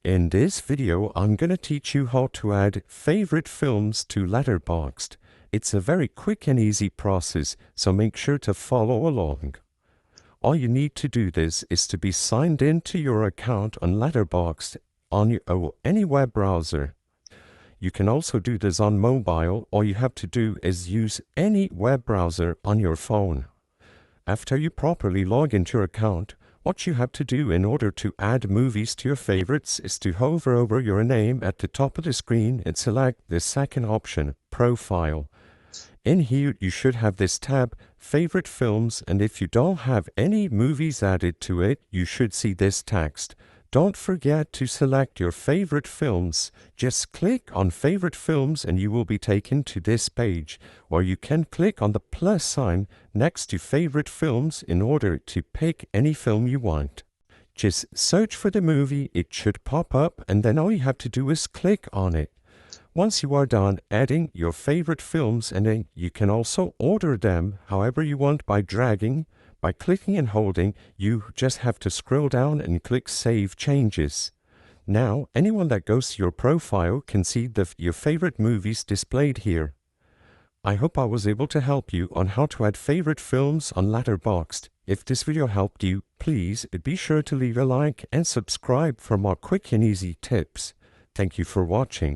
In this video, I'm going to teach you how to add favorite films to Letterboxd. It's a very quick and easy process, so make sure to follow along. All you need to do this is to be signed into your account on Letterboxd on any web browser. You can also do this on mobile. All you have to do is use any web browser on your phone. After you properly log into your account, what you have to do in order to add movies to your favorites is to hover over your name at the top of the screen and select the second option, Profile. In here, you should have this tab, Favorite Films, and if you don't have any movies added to it, you should see this text. Don't forget to select your favorite films. Just click on Favorite Films and you will be taken to this page, or you can click on the plus sign next to Favorite Films in order to pick any film you want. Just search for the movie, it should pop up, and then all you have to do is click on it. Once you are done adding your favorite films, and then you can also order them however you want by dragging. By clicking and holding, you just have to scroll down and click Save Changes. Now, anyone that goes to your profile can see your favorite movies displayed here. I hope I was able to help you on how to add favorite films on Letterboxd. If this video helped you, please be sure to leave a like and subscribe for more quick and easy tips. Thank you for watching.